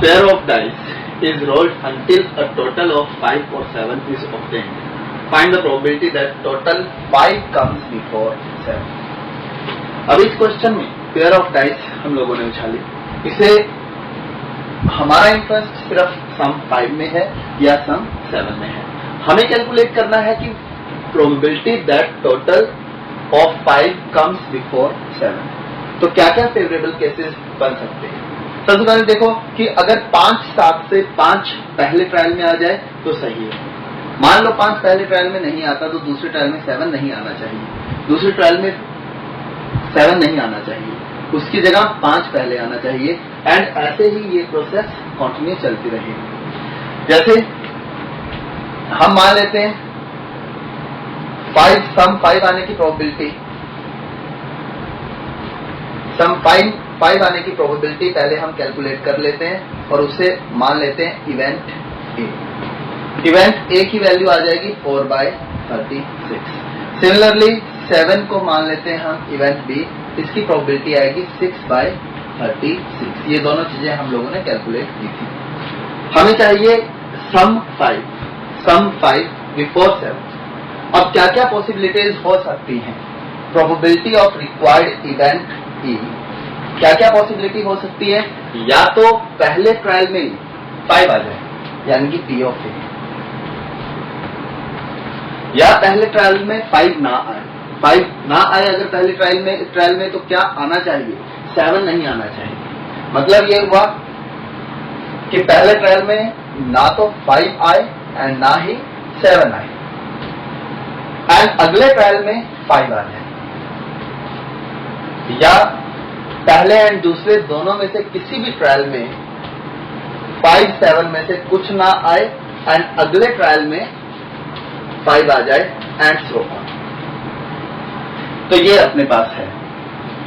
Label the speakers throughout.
Speaker 1: pair of dice is rolled until a total of 5 or 7 is obtained. Find the probability that total 5 comes before 7. अब इस question में pair of dice हम लोगों ने उछाली, इसे हमारा इंटरेस्ट सिर्फ सम 5 में है या सम 7 में है। हमें कैलकुलेट करना है कि probability that total of 5 comes before 7। तो क्या क्या फेवरेबल केसेस बन सकते हैं। सबसे पहले देखो कि अगर 5 7 से 5 पहले ट्रायल में आ जाए तो सही है। मान लो 5 पहले ट्रायल में नहीं आता तो दूसरे ट्रायल में 7 नहीं आना चाहिए, दूसरे ट्रायल में 7 नहीं आना चाहिए, उसकी जगह 5 पहले आना चाहिए। एंड ऐसे ही ये प्रोसेस कंटिन्यू चलती रहेगी। जैसे हम मान लेते हैं 5 सम 5 आने की प्रोबेबिलिटी, सम 5 आने की प्रोबेबिलिटी पहले हम कैलकुलेट कर लेते हैं और उसे मान लेते हैं इवेंट ए। इवेंट ए की वैल्यू आ जाएगी 4/36। सिमिलरली 7 को मान लेते हैं हम इवेंट बी, इसकी प्रोबेबिलिटी आएगी 6/36। ये दोनों चीजें हम लोगों ने कैलकुलेट की थी। हमें चाहिए सम 5 बिफोर 7। अब क्या क्या पॉसिबिलिटीज हो सकती हैं। Probability of required event E, क्या क्या पॉसिबिलिटी हो सकती है। या तो पहले ट्रायल में 5 आ जाए यानी कि पी ऑफ ए, या पहले ट्रायल में 5 ना आए। 5 ना आए अगर पहले ट्रायल में तो क्या आना चाहिए, 7 नहीं आना चाहिए। मतलब ये हुआ कि पहले ट्रायल में ना तो 5 आए एंड ना ही 7 आए, एंड अगले ट्रायल में 5 आ जाए। या पहले एंड दूसरे दोनों में से किसी भी ट्रायल में 5 7 में से कुछ ना आए एंड अगले ट्रायल में 5 आ जाए एंड सो ऑन। तो ये अपने पास है,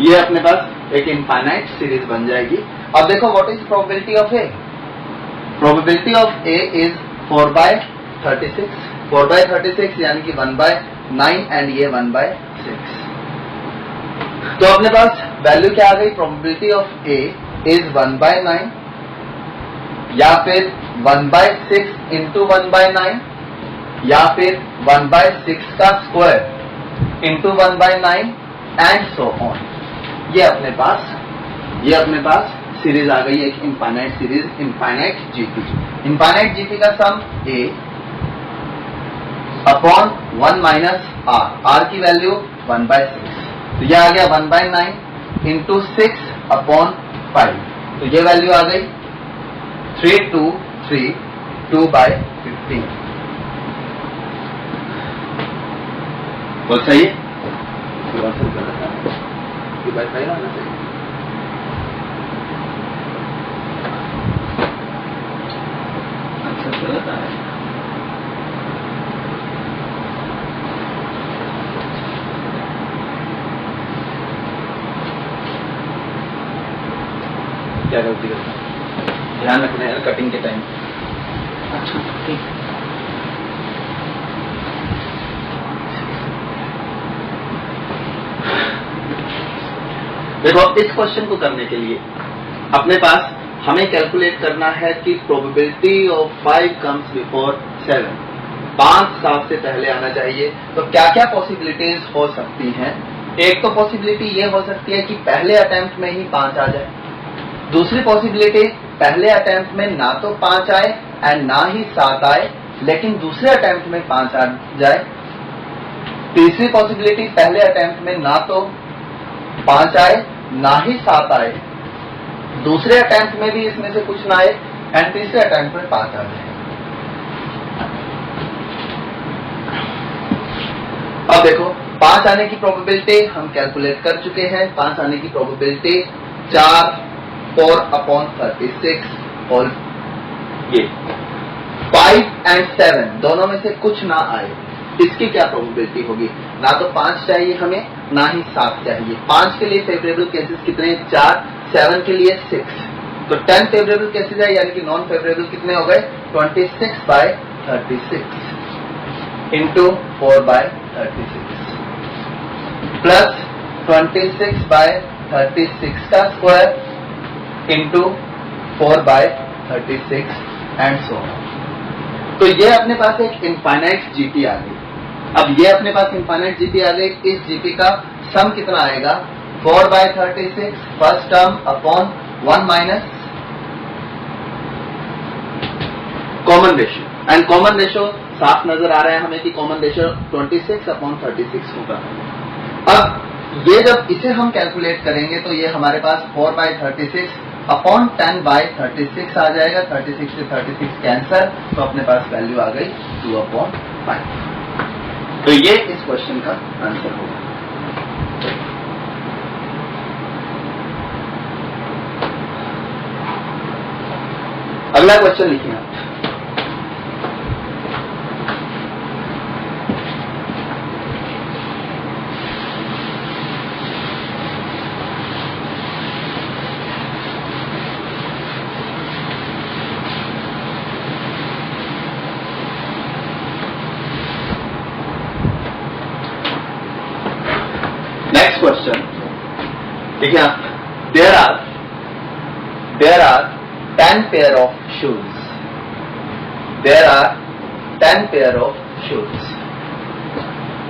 Speaker 1: ये अपने पास एक इनफाइनाइट सीरीज बन जाएगी। अब देखो what is probability of A. Probability of A is 4/36। 4/36 यानी कि 1/9 एंड ये 1/6। तो अपने पास वैल्यू क्या आ गई। प्रोबेबिलिटी ऑफ ए इज 1/9 या फिर 1/6 इंटू 1/9 या फिर 1/6 का square into 1/9 and so on. ये अपने पास सीरीज आ गई, एक infinite series, infinite GP. Infinite GP का सम ए अपॉन 1 माइनस आर, आर की वैल्यू 1/6। तो यह आ गया 1/9 इंटू 6 अपॉन 5। तो ये वैल्यू आ गई 3232/15। बोल सही है। अच्छा गलत है। क्या गलती करता है, ध्यान रखना है कटिंग के टाइम। अच्छा ठीक। देखो इस क्वेश्चन को करने के लिए अपने पास हमें कैलकुलेट करना है कि प्रोबेबिलिटी ऑफ 5 कम्स बिफोर 7, 5 7 से पहले आना चाहिए। तो क्या क्या पॉसिबिलिटीज हो सकती हैं। एक तो पॉसिबिलिटी ये हो सकती है कि पहले अटेम्प्ट में ही 5 आ जाए। दूसरी पॉसिबिलिटी पहले अटेम्प्ट में ना तो 5 आए एंड ना ही 7 आए, लेकिन दूसरे अटेम्प्ट में 5 आ जाए। तीसरी पॉसिबिलिटी पहले अटेम्प्ट में ना तो 5 आए ना ही 7 आए, दूसरे अटेम्प्ट में भी इसमें से कुछ ना आए एंड तीसरे अटेम्प्ट में 5 आ जाए। अब देखो 5 आने की प्रोबेबिलिटी हम कैलकुलेट कर चुके हैं। 5 आने की प्रोबेबिलिटी 4/36 और ये 5 एंड 7 दोनों में से कुछ ना आए, इसकी क्या प्रोबेबिलिटी होगी। ना तो 5 चाहिए हमें ना ही 7 चाहिए। 5 के लिए फेवरेबल केसेस कितने हैं, 4, 7 के लिए 6, तो 10 फेवरेबल केसेस है, यानी कि नॉन फेवरेबल कितने हो गए 26/36 इंटू 4/36 प्लस 26/36 का square into 4/36 36 and so on. तो ये अपने पास एक इनफाइनाइट जीपी आ गई। अब ये अपने पास इनफाइनाइट जीपी आ गई, इस जीपी का सम कितना आएगा 4/36 first term upon 1 minus common ratio, and common ratio साफ नजर आ रहा है हमें कि कॉमन रेशियो 26/36 होगा। अब ये जब इसे हम कैलकुलेट करेंगे तो ये हमारे पास 4/36 अपॉन 10/36 आ जाएगा। 36 से 36 कैंसर, तो अपने पास वैल्यू आ गई 2/5। तो ये इस क्वेश्चन का आंसर होगा। अगला क्वेश्चन लिखिए आप। नेक्स्ट क्वेश्चन देखिए आप, there are 10 pair of shoes. There are 10 pair of shoes.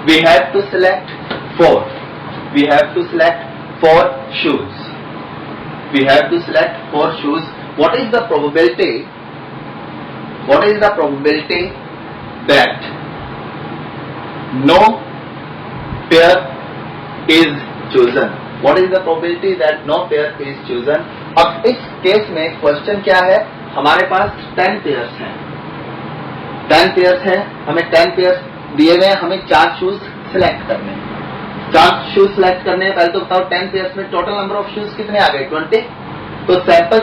Speaker 1: We have to select 4. We have to select 4 shoes. We have to select 4 shoes. What is the probability? What is the probability that no pair is chosen? What is the probability that no pair is chosen? अब इस case में question क्या है, हमारे पास 10 pairs हैं। 10 pairs हैं, हमें 10 pairs दिए हुए हैं, हमें 4 शूज सिलेक्ट करने हैं। 4 शूज सिलेक्ट करने हैं। पहले तो बताओ 10 पेयर्स में टोटल नंबर ऑफ शूज कितने आ गए 20। तो सैंपल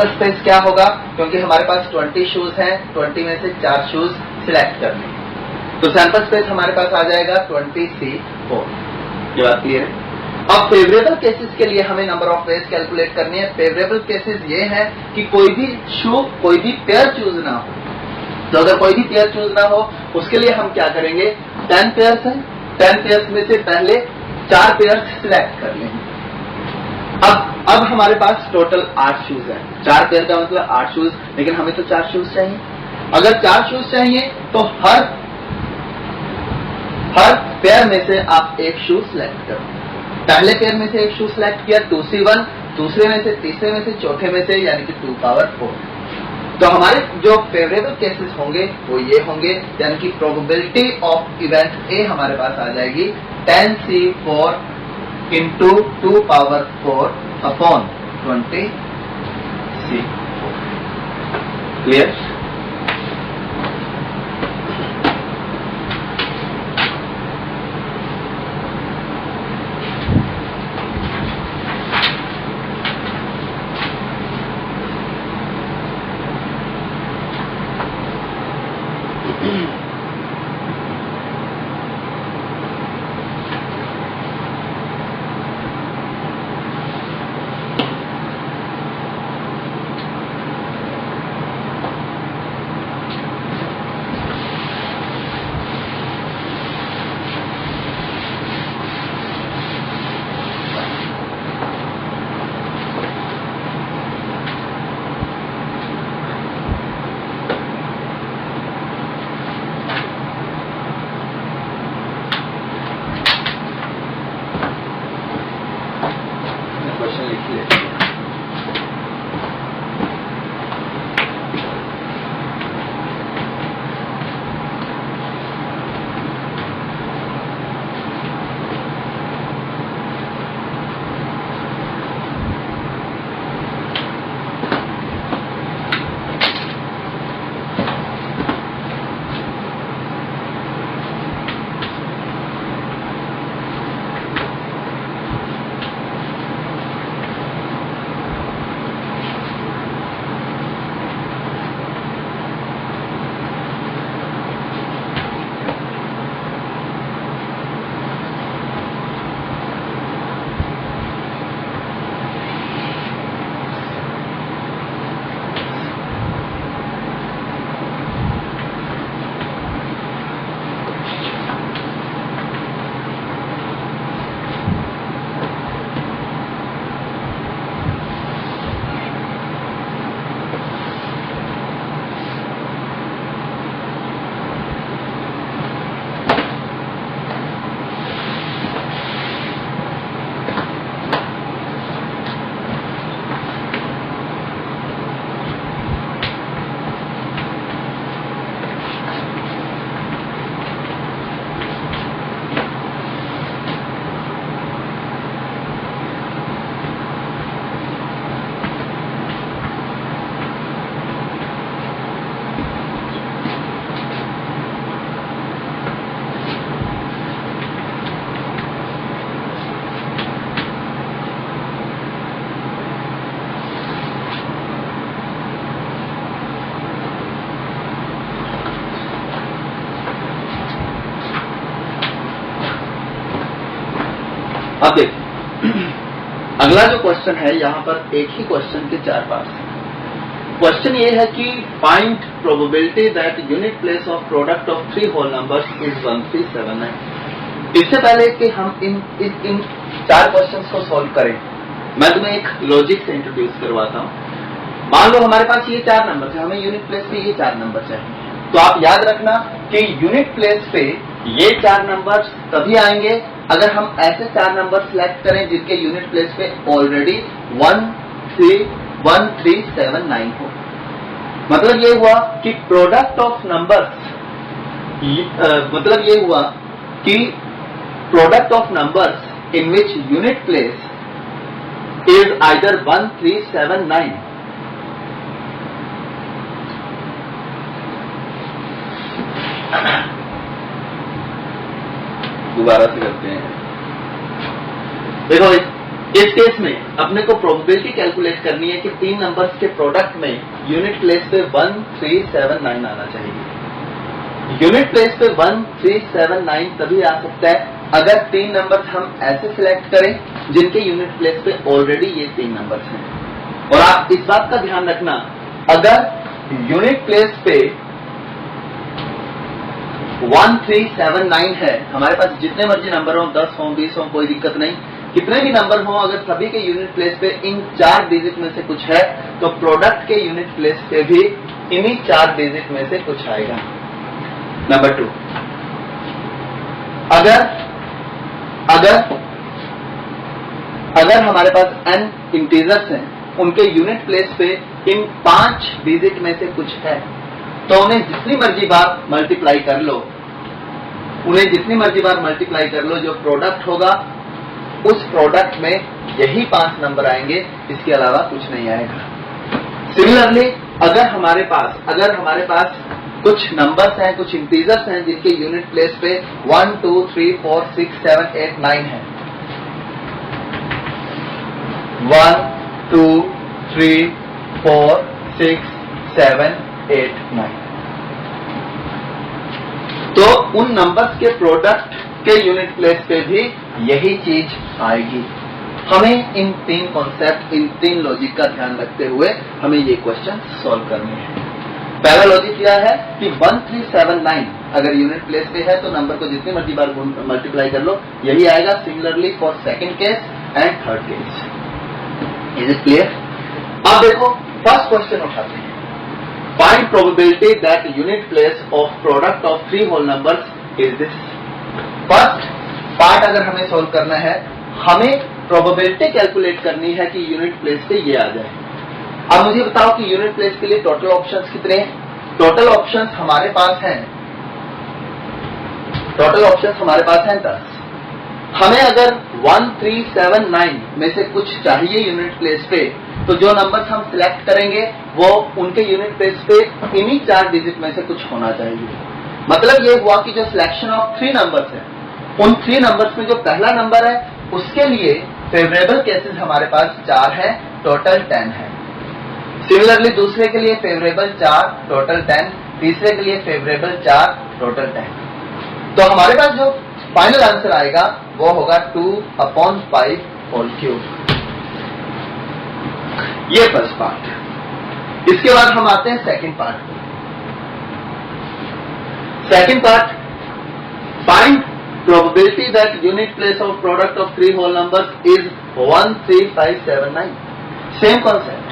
Speaker 1: स्पेस क्या होगा, क्योंकि हमारे पास 20 शूज हैं, 20 में से 4 शूज सिलेक्ट करने हैं, तो सैंपल स्पेस हमारे पास आ जाएगा 20C4। ये बात क्लियर है। अब फेवरेबल केसेस के लिए हमें नंबर ऑफ वेज कैलकुलेट करनी है। फेवरेबल केसेस ये हैं कि कोई भी पेयर चूज ना हो। तो अगर कोई भी पेयर चूज ना हो, उसके लिए हम क्या करेंगे, 10 पेयर्स हैं, 10 पेयर्स में से पहले 4 पेयर्स सिलेक्ट कर लेंगे। अब हमारे पास टोटल 8 शूज हैं। 4 पेयर का मतलब 8 शूज, लेकिन हमें तो 4 शूज चाहिए। अगर 4 शूज चाहिए तो हर पेयर में से आप एक शूज सिलेक्ट करो। पहले पेयर में से एक शूज सिलेक्ट किया 2C1, दूसरे में से, तीसरे में से, चौथे में से, यानी कि 2/4। तो हमारे जो फेवरेबल केसेस होंगे वो ये होंगे, यानी कि प्रोबेबिलिटी ऑफ इवेंट ए हमारे पास आ जाएगी 10C4 into 2/4 upon 20C4। Clear? अब देखिए अगला जो क्वेश्चन है, यहां पर एक ही क्वेश्चन के 4 पार्ट्स हैं। क्वेश्चन ये है कि find probability that unit place of product of 3 whole numbers is 1379। इससे पहले कि हम इन 4 क्वेश्चंस को सॉल्व करें, मैं तुम्हें एक लॉजिक से इंट्रोड्यूस करवाता हूं। मान लो हमारे पास ये 4 नंबर है, हमें यूनिट प्लेस पे ये 4 नंबर चाहिए। तो आप याद रखना कि यूनिट प्लेस पे ये 4 नंबर तभी आएंगे अगर हम ऐसे 4 नंबर सिलेक्ट करें जिनके यूनिट प्लेस पे ऑलरेडी 1379 हो। मतलब ये हुआ कि प्रोडक्ट ऑफ नंबर्स, मतलब ये हुआ कि product of numbers in which unit place is either 1379 दोबारा से करते हैं। देखो इस केस में अपने को प्रोबेबिलिटी कैलकुलेट करनी है कि 3 नंबर्स के प्रोडक्ट में यूनिट प्लेस पे 1379 आना चाहिए। यूनिट प्लेस पे 1379 तभी आ सकता है अगर 3 नंबर्स हम ऐसे सिलेक्ट करें जिनके यूनिट प्लेस पे ऑलरेडी ये 3 नंबर्स हैं। और आप इस बात का ध्यान रखना, अगर यूनिट प्लेस पे 1379 है, हमारे पास जितने मर्जी नंबर हो, 10 हो 20 हो, कोई दिक्कत नहीं, कितने भी नंबर हो, अगर सभी के यूनिट प्लेस पे इन 4 डिजिट में से कुछ है तो प्रोडक्ट के यूनिट प्लेस पे भी इन्हीं 4 डिजिट में से कुछ आएगा। नंबर 2, अगर हमारे पास n इंटीजर्स हैं, उनके यूनिट प्लेस पे इन 5 डिजिट में से कुछ है तो उन्हें जितनी मर्जी बार मल्टीप्लाई कर लो, जो प्रोडक्ट होगा उस प्रोडक्ट में यही 5 नंबर आएंगे, इसके अलावा कुछ नहीं आएगा। सिमिलरली अगर हमारे पास कुछ नंबर्स हैं, कुछ इंटीजर्स हैं जिनके यूनिट प्लेस पे 1 2 3 4 6 7 8 9 है, 1 2 3 4 6 7 8 9, तो उन नंबर्स के प्रोडक्ट के यूनिट प्लेस पे भी यही चीज आएगी। हमें इन 3 कॉन्सेप्ट, इन 3 लॉजिक का ध्यान रखते हुए हमें ये क्वेश्चन सॉल्व करने हैं। पहला लॉजिक क्या है कि 1379 अगर यूनिट प्लेस पे है तो नंबर को जितनी मर्जी बार मल्टीप्लाई कर लो, यही आएगा। Similarly for second case and third case. Is it clear? अब देखो फर्स्ट क्वेश्चन उठाते हैं। Find probability that unit place of product of 3 whole numbers is this. First part अगर हमें सोल्व करना है, हमें प्रोबेबिलिटी कैलकुलेट करनी है कि यूनिट प्लेस पे ये आ जाए। अब मुझे बताओ कि यूनिट प्लेस के लिए टोटल ऑप्शंस कितने हैं? टोटल ऑप्शंस हमारे पास हैं 10। हमें अगर 1379 में से कुछ चाहिए यूनिट प्लेस पे, तो जो नंबर्स हम सिलेक्ट करेंगे वो उनके यूनिट प्लेस पे इन्हीं 4 डिजिट में से कुछ होना चाहिए। मतलब ये हुआ कि जो सिलेक्शन ऑफ 3 नंबर्स है, उन 3 नंबर्स में जो पहला नंबर है उसके लिए फेवरेबल केसेस हमारे पास 4 है, टोटल 10 है। सिमिलरली दूसरे के लिए फेवरेबल 4, टोटल 10, तीसरे के लिए फेवरेबल 4, टोटल 10। तो हमारे पास जो फाइनल आंसर आएगा वो होगा 2/5 होल क्यूब। ये फर्स्ट पार्ट। इसके बाद हम आते हैं सेकंड पार्ट पर। Second part, find probability that unit place of product of 3 whole numbers is 13579। Same concept,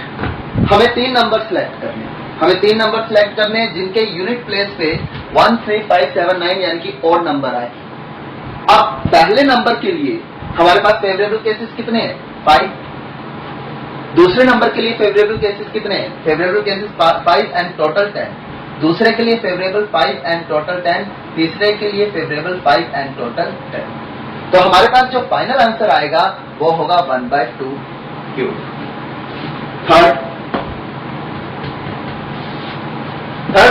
Speaker 1: हमें 3 नंबर सिलेक्ट करने हैं जिनके यूनिट प्लेस पे 13579 यानी कि ओड नंबर आए। अब पहले नंबर के लिए हमारे पास फेवरेबल केसेस कितने हैं? 5। दूसरे नंबर के लिए फेवरेबल केसेस कितने हैं? Favourable cases 5 and total 10। दूसरे के लिए फेवरेबल 5 एंड टोटल 10, तीसरे के लिए फेवरेबल 5 एंड टोटल 10। तो हमारे पास जो फाइनल आंसर आएगा वो होगा 1/2 क्यूब। थर्ड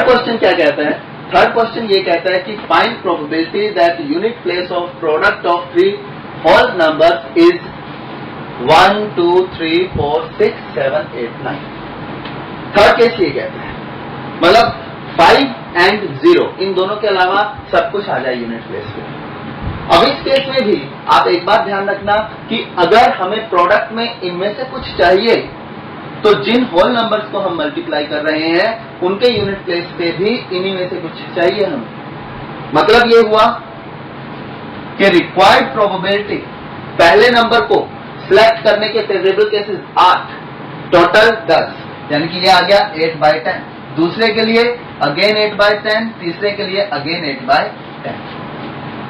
Speaker 1: क्वेश्चन क्या कहता है? थर्ड क्वेश्चन ये कहता है कि find probability that unit place of product of 3 whole numbers is 1 2 3 4 6 7 8 9। Third case ये कहता है, मतलब 5 एंड 0 इन दोनों के अलावा सब कुछ आ जाए यूनिट प्लेस पे। अब इस केस में भी आप एक बात ध्यान रखना कि अगर हमें प्रोडक्ट में इनमें से कुछ चाहिए तो जिन होल नंबर्स को हम मल्टीप्लाई कर रहे हैं उनके यूनिट प्लेस पे भी इन्हीं में से कुछ चाहिए हमें। मतलब ये हुआ कि रिक्वायर्ड प्रोबेबिलिटी पहले नंबर को सिलेक्ट करने के फेवरेबल केसेस 8, टोटल 10, यानी कि ये आ गया 8/10। दूसरे के लिए अगेन 8/10, तीसरे के लिए अगेन 8/10।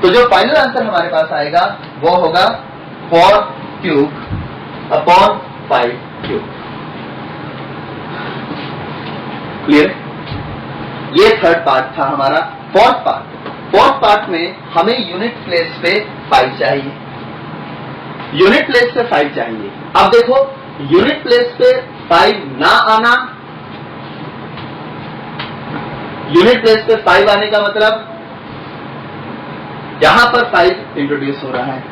Speaker 1: तो जो फाइनल आंसर हमारे पास आएगा वो होगा 4³/5³। क्लियर? ये थर्ड पार्ट था हमारा। फोर्थ पार्ट में हमें यूनिट प्लेस पे 5 चाहिए। यूनिट प्लेस पे 5 चाहिए। अब देखो यूनिट प्लेस पे 5 ना आना, यूनिट प्लेस पे 5 आने का मतलब यहां पर 5 इंट्रोड्यूस हो रहा है।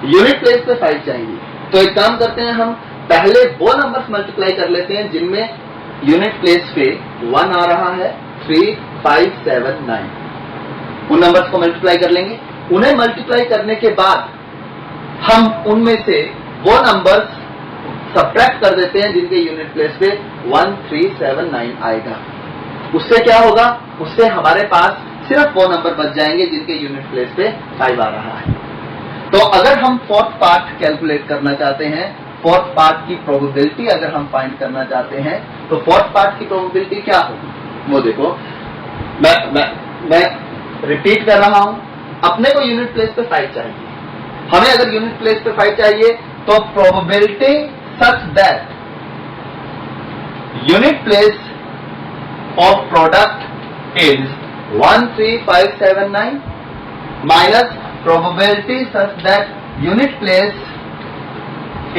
Speaker 1: यूनिट प्लेस पे 5 चाहिए। तो एक काम करते हैं, हम पहले वो नंबर्स मल्टीप्लाई कर लेते हैं जिनमें यूनिट प्लेस पे 1 आ रहा है। 3, 5, 7, 9 उन नंबर्स को मल्टीप्लाई कर लेंगे। उन्हें मल्टीप्लाई करने के बाद हम उनमें से वो नंबर्स सब्ट्रैक्ट कर देते हैं जिनके यूनिट प्लेस पे 1, 3, 7, 9 आएगा। उससे क्या होगा? उससे हमारे पास सिर्फ वो नंबर बच जाएंगे जिनके यूनिट प्लेस पे 5 आ रहा है। तो अगर हम फोर्थ पार्ट कैलकुलेट करना चाहते हैं, फोर्थ पार्ट की प्रोबेबिलिटी अगर हम फाइंड करना चाहते हैं तो फोर्थ पार्ट की प्रोबेबिलिटी क्या होगी वो देखो। मैं रिपीट कर रहा हूं, अपने को यूनिट प्लेस पे 5 चाहिए। हमें अगर यूनिट प्लेस पे 5 चाहिए तो probability such that unit place of product is 1, 3, 5, 7, 9 minus probability such that unit place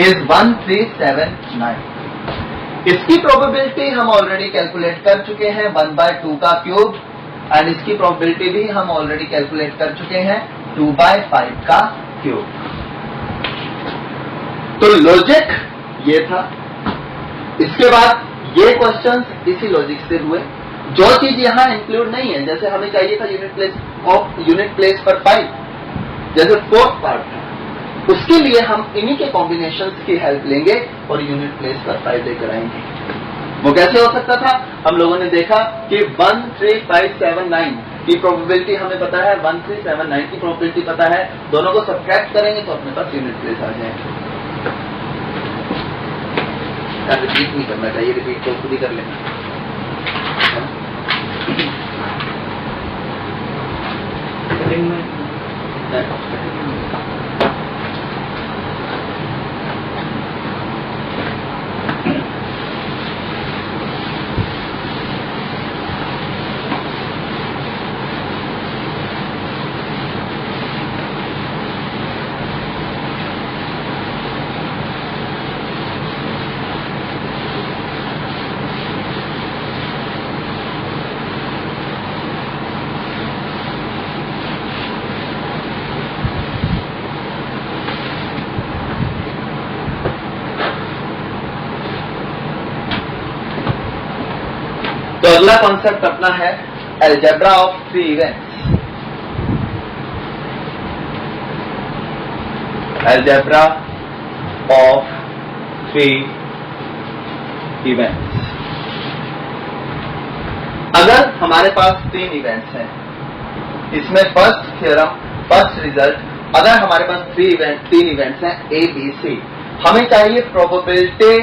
Speaker 1: is 1, 3, 7, 9। इसकी प्रोबेबिलिटी हम ऑलरेडी कैलकुलेट कर चुके हैं 1/2 का क्यूब, एंड इसकी प्रोबेबिलिटी भी हम ऑलरेडी कैलकुलेट कर चुके हैं 2/5 का क्यूब। तो लॉजिक ये था। इसके बाद ये क्वेश्चंस इसी लॉजिक से हुए। जो चीज यहां इंक्लूड नहीं है, जैसे हमें चाहिए था यूनिट प्लेस पर 5, जैसे फोर्थ पार्ट था, उसके लिए हम इन्हीं के कॉम्बिनेशंस की हेल्प लेंगे और यूनिट प्लेस पर 5 लेकर आएंगे। वो कैसे हो सकता था? हम लोगों ने देखा कि 1, 3, 5, 7, 9 की प्रोबेबिलिटी हमें पता है, 1, 3, 7, 9 की प्रोबेबिलिटी पता है। दोनों को सब्ट्रैक्ट करेंगे तो अपने पास यूनिट प्लेस आ जाएगा। रिपीट नहीं करना चाहिए, रिपीट तो खुद ही कर लेना। तो अगला कॉन्सेप्ट अपना है algebra of 3 events. Algebra of 3 events. अगर हमारे पास 3 इवेंट्स हैं, इसमें फर्स्ट थ्योरम, फर्स्ट रिजल्ट, अगर हमारे पास 3 इवेंट्स हैं A, B, C, हमें चाहिए probability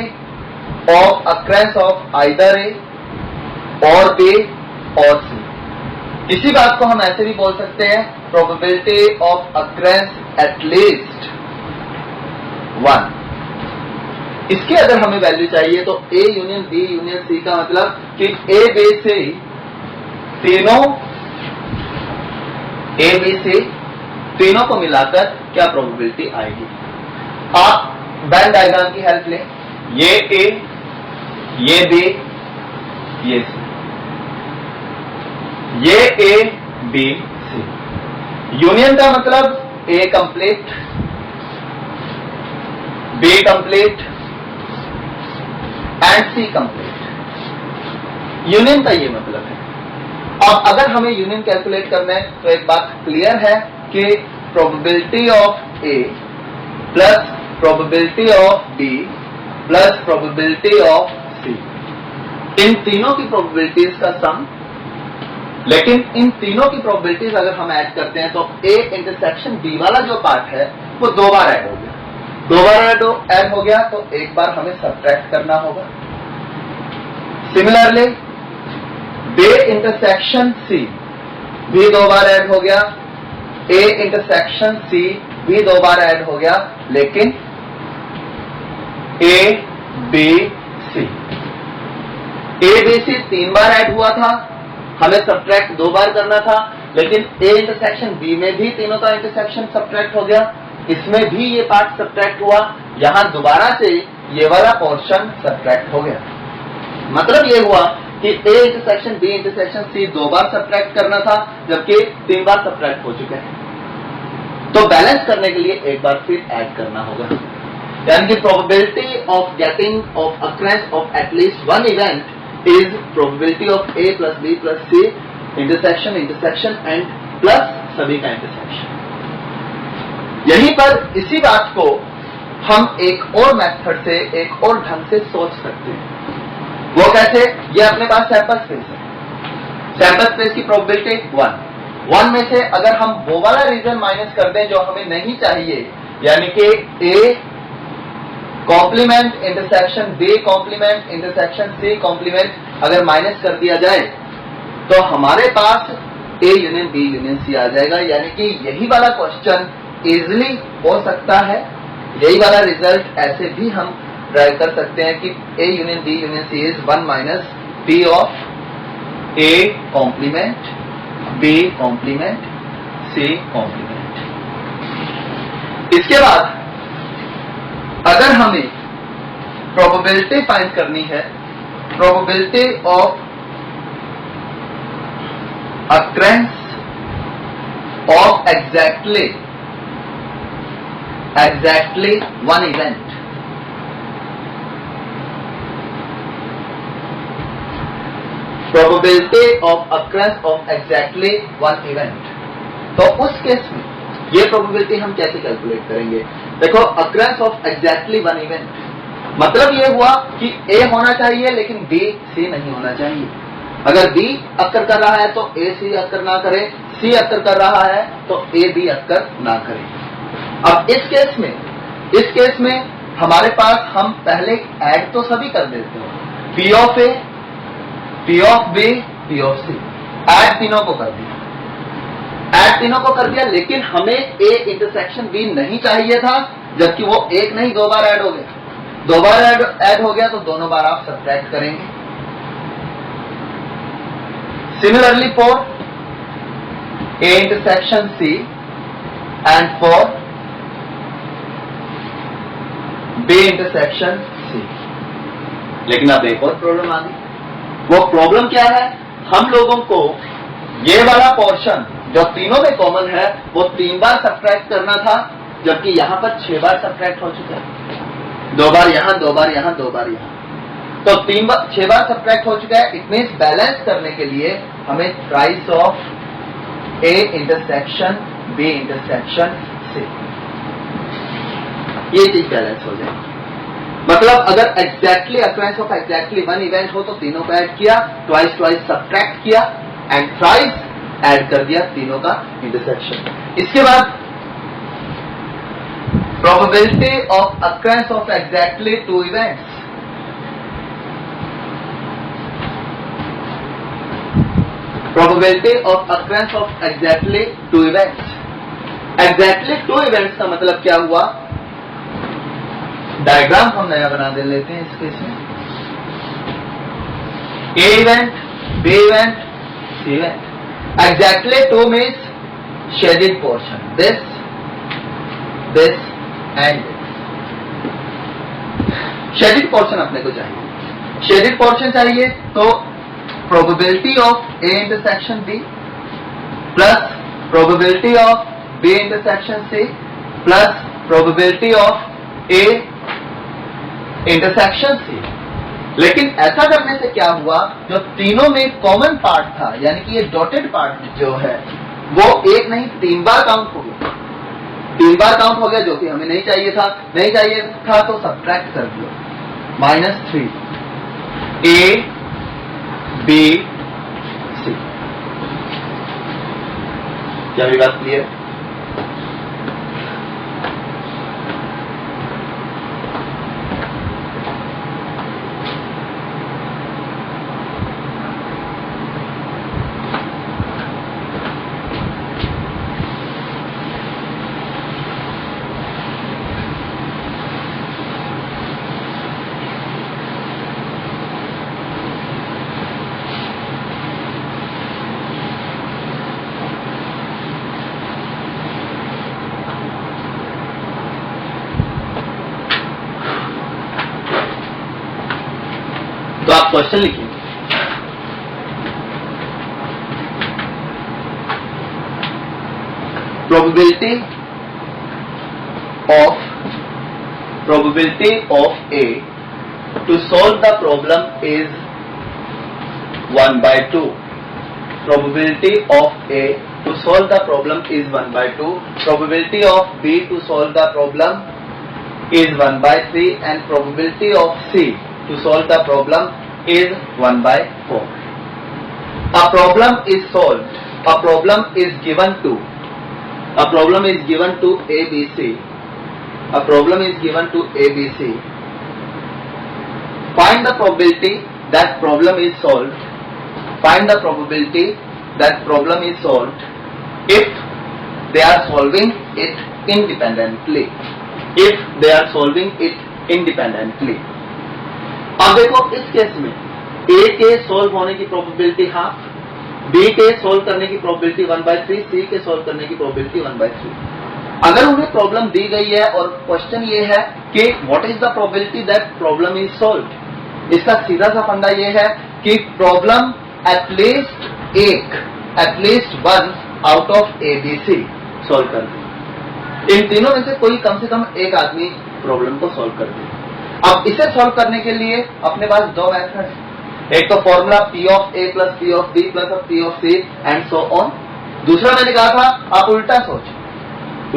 Speaker 1: of occurrence of either A और B और C। इसी बात को हम ऐसे भी बोल सकते हैं, प्रोबेबिलिटी ऑफ अक्रेंस एटलीस्ट 1। इसकी अगर हमें वैल्यू चाहिए तो A union B union C का मतलब कि A, B, C तीनों A, B, C तीनों को मिलाकर क्या प्रोबेबिलिटी आएगी। आप वेन डायग्राम की हेल्प लें। ये A, ये B, ये C, ये A, B, C। यूनियन का मतलब A complete, B complete and C complete. Union का ये मतलब है। अब अगर हमें यूनियन कैलकुलेट करना है तो एक बात क्लियर है कि probability of A plus probability of B plus probability of C, इन तीनों की प्रोबेबिलिटीज का सम। लेकिन इन तीनों की प्रोबेबिलिटीज अगर हम ऐड करते हैं तो ए इंटरसेक्शन बी वाला जो पार्ट है वो 2 बार ऐड हो गया, 2 बार ऐड हो गया तो एक बार हमें सब्ट्रैक्ट करना होगा। सिमिलरली बी इंटरसेक्शन सी भी 2 बार ऐड हो गया, ए इंटरसेक्शन सी भी 2 बार ऐड हो गया, लेकिन A B C 3 bar add हुआ था, हमें सब्ट्रैक्ट 2 बार करना था। लेकिन ए इंटरसेक्शन बी में भी तीनों का इंटरसेक्शन सब्ट्रैक्ट हो गया, इसमें भी ये पार्ट सब्ट्रैक्ट हुआ, यहां दोबारा से ये वाला पोर्शन सब्ट्रैक्ट हो गया। मतलब ये हुआ कि A intersection B intersection C 2 बार सब्ट्रैक्ट करना था, जबकि 3 बार सब्ट्रैक्ट हो चुके हैं। तो बैलेंस करने के लिए एक बार फिर ऐड करना होगा, यानी कि probability of getting of occurrence of at least one event is probability of A plus B plus C intersection intersection and plus सभी का इंटरसेक्शन। यहीं पर इसी बात को हम एक और मेथड से, एक और ढंग से सोच सकते हैं। वो कैसे? ये अपने पास सैंपल स्पेस है, सैंपल स्पेस की प्रोबेबिलिटी 1 में से अगर हम वो वाला रीजन माइनस कर दें जो हमें नहीं चाहिए, यानी कि A complement intersection B complement intersection C complement अगर माइनस कर दिया जाए तो हमारे पास A union B union C आ जाएगा। यानी कि यही वाला क्वेश्चन इजिली हो सकता है, यही वाला रिजल्ट ऐसे भी हम ड्राइव कर सकते हैं कि A union B union C is 1 minus P of A complement B complement C complement. इसके बाद अगर हमें प्रोबेबिलिटी फाइंड करनी है, probability of occurrence of exactly one event, probability of occurrence of exactly one event। तो उस case में ये प्रोबेबिलिटी हम कैसे कैलकुलेट करेंगे? देखो, occurrence of exactly one event मतलब ये हुआ कि A होना चाहिए लेकिन B C नहीं होना चाहिए। अगर B अक्कर कर रहा है तो A C अक्कर ना करे, C अक्कर कर रहा है तो A B अक्कर ना करे। अब इस केस में हमारे पास हम पहले ऐड तो सभी कर देते हैं, P of A, P of B, P of C, add तीनों को कर दिया, लेकिन हमें A इंटरसेक्शन B नहीं चाहिए था, जबकि वो एक नहीं 2 बार ऐड हो गया। 2 बार ऐड हो गया तो दोनों बार आप सब्ट्रैक्ट करेंगे। Similarly for A intersection C and for B intersection C। लेकिन अब एक और प्रॉब्लम आ गई। वो प्रॉब्लम क्या है? हम लोगों को ये वाला पोर्शन जो तीनों में कॉमन है वो 3 बार सब्ट्रैक्ट करना था, जबकि यहां पर 6 बार सब्ट्रैक्ट हो चुका है। 2 बार यहां, 2 बार यहां, 2 बार यहां, तो 6 बार सब्ट्रैक्ट हो चुका है। इट मीन्स बैलेंस करने के लिए हमें thrice of A intersection B intersection C, ये चीज बैलेंस हो जाएगी। मतलब अगर exactly occurrence of exactly one event हो तो तीनों को ऐड किया, ट्वाइस सब्ट्रैक्ट किया एंड ट्राइस ऐड कर दिया तीनों का इंटरसेक्शन। इसके बाद probability of occurrence of exactly 2 events, probability of occurrence of exactly 2 events। exactly 2 events का मतलब क्या हुआ? डायग्राम हम नया बना दे लेते हैं इस केस में। A event, B event, C event। exactly 2 means shaded portion, this and this। shaded portion अपने को चाहिए, shaded portion चाहिए तो probability of A intersection B plus probability of B intersection C plus probability of A intersection C। लेकिन ऐसा करने से क्या हुआ? जो तीनों में कॉमन पार्ट था, यानी कि ये डॉटेड पार्ट जो है वो एक नहीं 3 बार काउंट हो गया। 3 बार काउंट हो गया, जो कि हमें नहीं चाहिए था। नहीं चाहिए था तो सब्ट्रैक्ट कर दिया, -3 A B C। क्या भी बात क्लियर? तो आप क्वेश्चन लिखिए। probability of A to solve the problem is 1/2. Probability of A to solve the problem is 1/2. Probability of B to solve the problem is 1/3, and probability of C to solve the problem is 1/4. A problem is solved. A problem is given to ABC. A problem is given to ABC. Find the probability that problem is solved. Find the probability that problem is solved if they are solving it independently. If they are solving it independently. अब देखो इस case में A के solve होने की probability half, B के solve करने की प्रोबेबिलिटी 1/3, C के सोल्व करने की प्रोबेबिलिटी 1/3। अगर उन्हें प्रॉब्लम दी गई है और क्वेश्चन ये है कि what is the probability that problem is solved, इसका सीधा सा फंडा ये है कि problem at least one out of ABC solve कर दे। इन तीनों में से कोई कम से कम एक आदमी प्रॉब्लम को सोल्व कर दे। अब इसे सोल्व करने के लिए अपने पास दो मेथड है। एक तो formula P of A plus P of B plus P of C and so on. दूसरा मैंने कहा था आप उल्टा सोचो।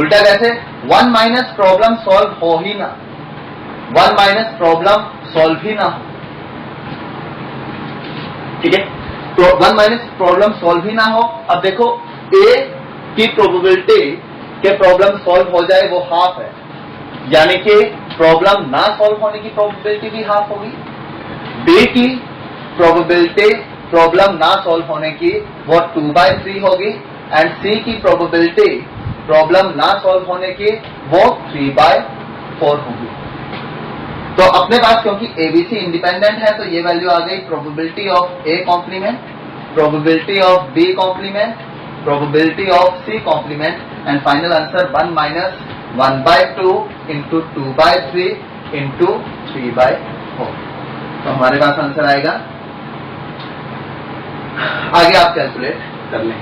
Speaker 1: उल्टा कैसे? 1 माइनस प्रॉब्लम सॉल्व हो ही ना, 1 माइनस प्रॉब्लम सॉल्व ही ना हो, ठीक है? तो 1 माइनस प्रॉब्लम सॉल्व ही ना हो। अब देखो A की प्रोबेबिलिटी के प्रॉब्लम सॉल्व हो जाए वो हाफ है, यानी कि प्रॉब्लम ना सॉल्व होने की प्रोबेबिलिटी भी हाफ होगी। B की प्रोबेबिलिटी प्रॉब्लम ना सॉल्व होने की वो 2/3 होगी, एंड C की प्रोबेबिलिटी प्रॉब्लम ना सॉल्व होने की वो 3/4 होगी। तो अपने पास क्योंकि ABC इंडिपेंडेंट है तो ये वैल्यू आ गई probability of A complement, probability of B complement, probability of C complement, and final answer 1 minus 1/2 into 2/3 into 3/4। तो हमारे पास आंसर आएगा। आगे आप कैलकुलेट कर लें।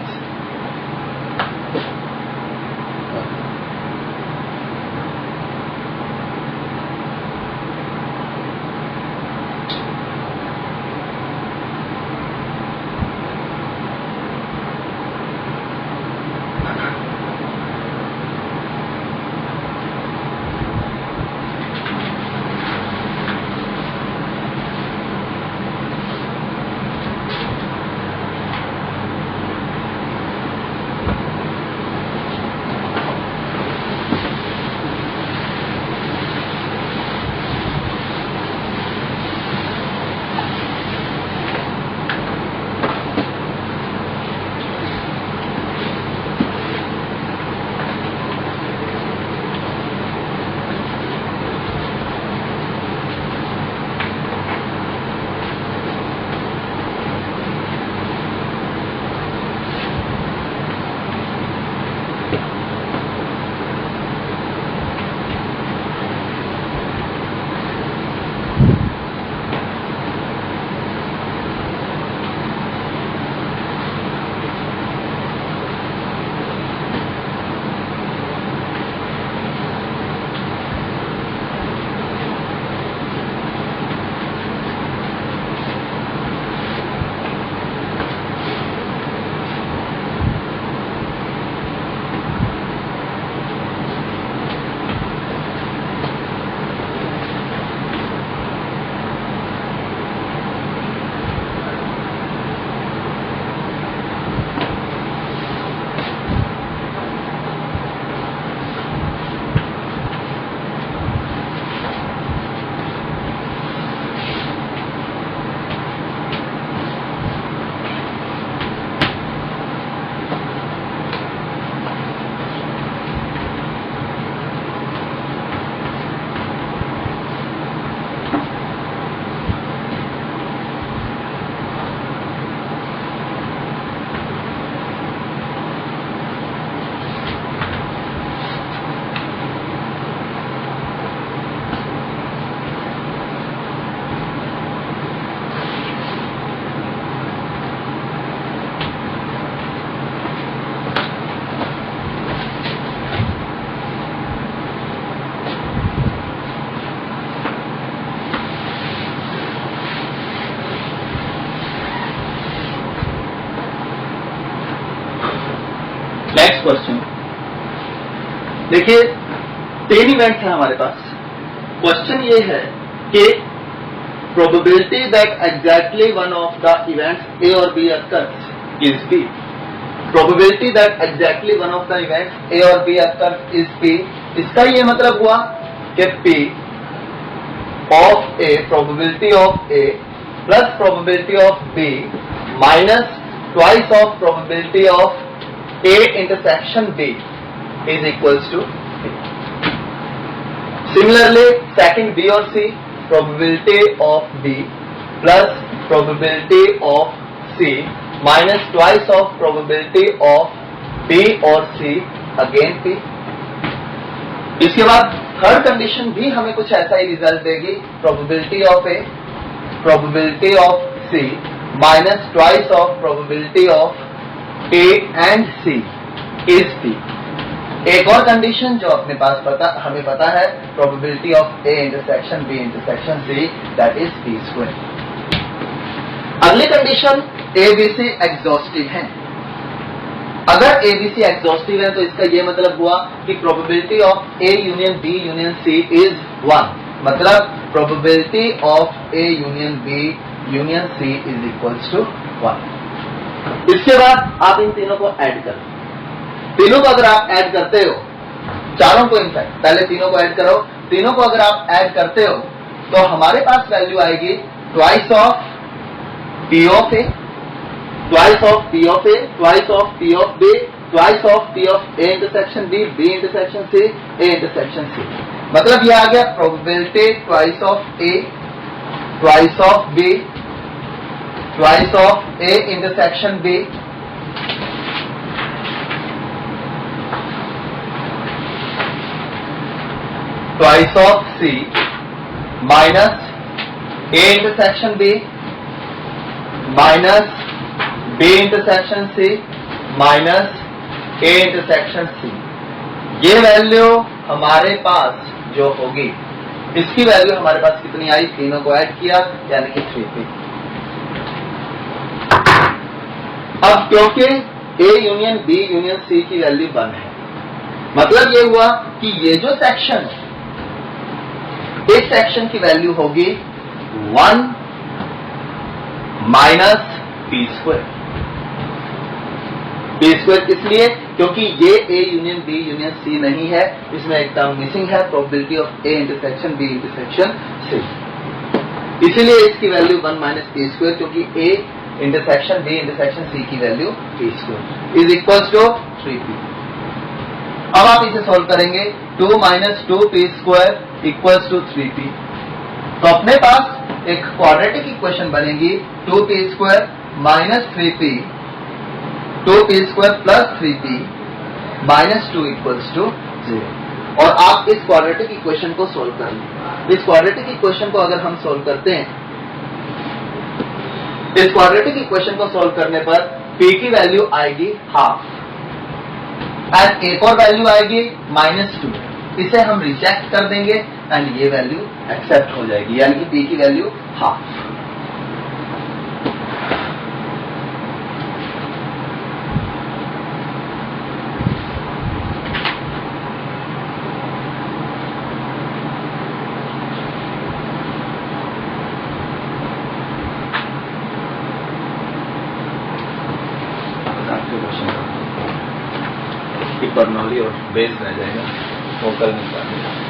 Speaker 1: नेक्स्ट क्वेश्चन देखिए, 3 इवेंट्स हैं हमारे पास। क्वेश्चन ये है कि probability that exactly one of the events A or B occurs is B. Probability that exactly one of the events A or B occurs is B. इसका ये मतलब हुआ कि P of A, probability of A plus probability of B minus twice of probability of A intersection B is equals to B. Similarly, second B or C, probability of B plus probability of C minus twice of probability of B or C again P. इसके बाद third condition भी हमें कुछ ऐसा ही result देगी, probability of A, probability of C minus twice of probability of A and C is P. एक और condition जो अपने पास हमें पता है, probability of A intersection B intersection C, that is P square. अगली कंडीशन एबीसी एग्जॉस्टिव है। अगर एबीसी एग्जॉस्टिव है तो इसका यह मतलब हुआ कि probability of A union B union C is 1, मतलब probability of A union B union C is equals to 1। इसके बाद आप इन तीनों को ऐड करें। तीनों को अगर आप ऐड करते हो, चारों को इनफैक्ट पहले तीनों को ऐड करो, तीनों को अगर आप ऐड करते हो तो हमारे पास वैल्यू आएगी twice of P of A, twice of P of A, twice of P of B, twice of P of A intersection B, B intersection C, A intersection C. मतलब ये आ गया probability twice of A, twice of B, twice of A intersection B, twice of C minus A intersection B minus B intersection C minus A intersection C। ये value हमारे पास जो होगी, इसकी value हमारे पास कितनी आई, तीनों को ऐड किया यानी कि 3P। अब क्योंकि A union B union C की वैल्यू 1 है, मतलब ये हुआ कि ये जो सेक्शन है, इस सेक्शन की वैल्यू होगी 1 minus P square. P square इसलिए क्योंकि ये A union B union C नहीं है, इसमें एक टर्म मिसिंग है, probability of A intersection B intersection C, इसीलिए इसकी वैल्यू 1 माइनस पी स्क्वायर, क्योंकि A intersection B intersection C की value P square is equals to 3P। अब आप इसे सॉल्व करेंगे, 2 minus 2P square equals to 3P। तो अपने पास एक क्वाड्रेटिक इक्वेशन बनेगी 2P square minus 3P, 2P square plus 3P minus 2 equals to 0। और आप इस क्वाड्रेटिक इक्वेशन को सोल्व करेंगे। इस क्वाड्रेटिक इक्वेशन को अगर हम सोल्व करते हैं, इस क्वाड्रेटिक इक्वेशन को सोल्व करने पर P की वैल्यू आएगी हाफ एंड एक और वैल्यू आएगी -2, इसे हम रिजेक्ट कर देंगे एंड ये वैल्यू एक्सेप्ट हो जाएगी, यानी कि P की वैल्यू हाफ। बर्नौली और बेस रह जाएगा, वो कल निकालेगा।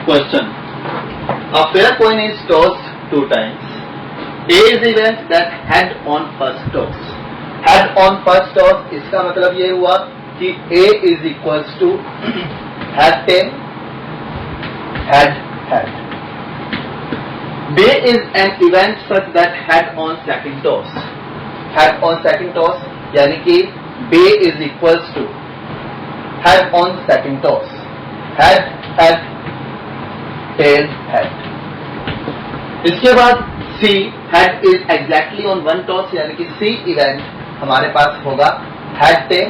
Speaker 1: Question. A fair coin is tossed 2 times. A is the event that head on first toss. Head on first toss इसका मतलब ये हुआ कि A is equals to head tail, head head. B is an event such that head on second toss. Head on second toss यानी कि B is equals to head on second toss. Head head tail head. इसके बाद C head is exactly on one toss यानी कि C event हमारे पास होगा head tail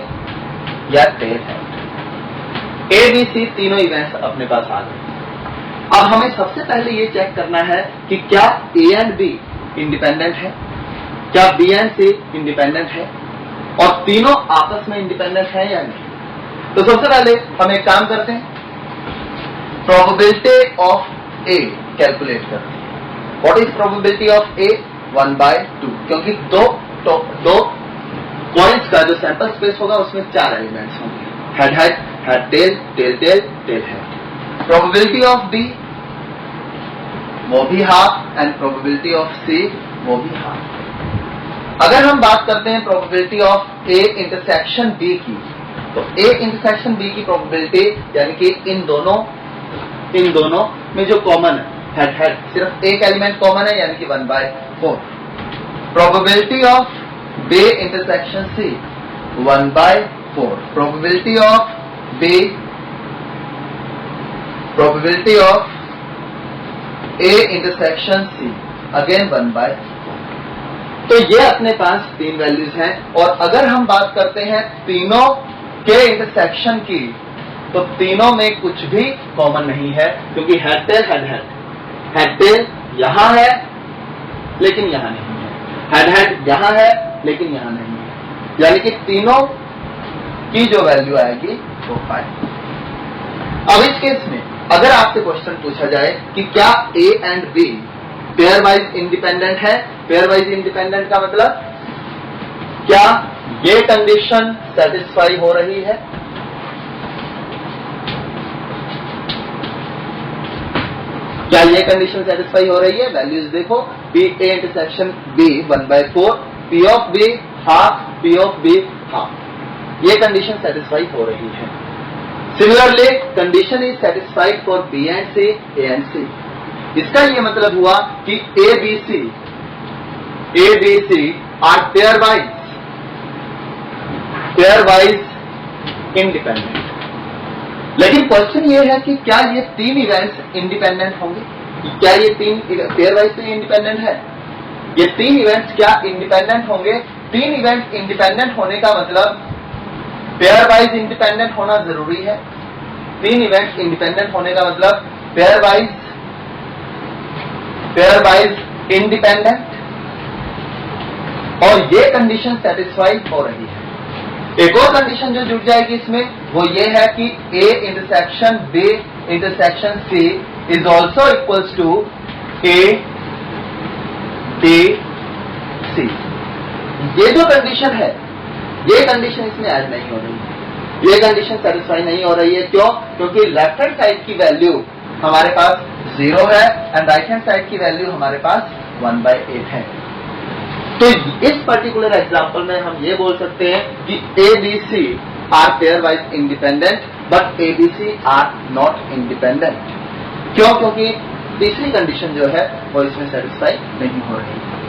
Speaker 1: या tail head. A B C तीनों इवेंट्स अपने पास आ गए. अब हमें सबसे पहले ये चेक करना है कि क्या A एंड B इंडिपेंडेंट है, क्या B एंड C इंडिपेंडेंट है और तीनों आपस में इंडिपेंडेंट है या नहीं. तो सबसे पहले हम एक काम करते हैं, प्रोबेबिलिटी ऑफ A कैलकुलेट करते हैं. What is probability of A? 1/2 क्योंकि दो कॉइन्स का जो सैंपल स्पेस होगा उसमें 4 एलिमेंट्स होंगे, head head, head tail, tail tail, tail head. Probability of B वो भी half and probability of C वो भी हाफ. अगर हम बात करते हैं probability of A intersection B की, तो A इंटरसेक्शन B की प्रोबेबिलिटी यानी कि इन दोनों में जो कॉमन है हेड हेड, सिर्फ एक एलिमेंट कॉमन है यानी कि 1/4. Probability of B intersection C 1/4. Probability of A intersection C again 1/4. तो ये अपने पास 3 वैल्यूज हैं. और अगर हम बात करते हैं तीनों के इंटरसेक्शन की, तो तीनों में कुछ भी कॉमन नहीं है क्योंकि head tail head head, head tell यहां है लेकिन यहां नहीं है, हेड हेड यहां है लेकिन यहां नहीं है, यानी कि तीनों की जो वैल्यू आएगी वो 5. अब इस केस में अगर आपसे क्वेश्चन पूछा जाए कि क्या A and B pair wise independent है, पेयर वाइज इंडिपेंडेंट का मतलब क्या ये कंडीशन सेटिस्फाई हो रही है? क्या ये कंडीशन सेटिस्फाई हो रही है? वैल्यूज देखो, P A intersection B 1/4, P of B half, P of B half. ये कंडीशन सेटिस्फाई हो रही है. Similarly condition is satisfied for B and C, A and C. इसका ये मतलब हुआ कि A B C are pairwise independent. लेकिन क्वेश्चन ये है कि क्या ये 3 इवेंट्स इंडिपेंडेंट होंगे? क्या ये 3 पेयर वाइज से इंडिपेंडेंट है? ये 3 इवेंट्स क्या इंडिपेंडेंट होंगे? 3 इवेंट्स इंडिपेंडेंट होने का मतलब पेयर वाइज इंडिपेंडेंट होना जरूरी है. 3 इवेंट्स इंडिपेंडेंट होने का मतलब पेयर वाइज इंडिपेंडेंट, और ये कंडीशन सेटिस्फाई हो रही है. एक और कंडीशन जो जुड़ जाएगी इसमें वो ये है कि A intersection B intersection C is also equals to A B C. ये जो कंडीशन है ये कंडीशन इसमें ऐड नहीं हो रही है, ये कंडीशन सेटिस्फाई नहीं हो रही है. क्यों? क्योंकि लेफ्ट हैंड साइड की वैल्यू हमारे पास 0 है एंड राइट हैंड साइड की वैल्यू हमारे पास 1/8 है. तो इस पर्टिकुलर एग्जांपल में हम ये बोल सकते हैं कि A B C are pairwise independent but A B C are not independent. क्यों? क्योंकि तीसरी कंडीशन जो है वो इसमें सेटिस्फाई नहीं हो रही है.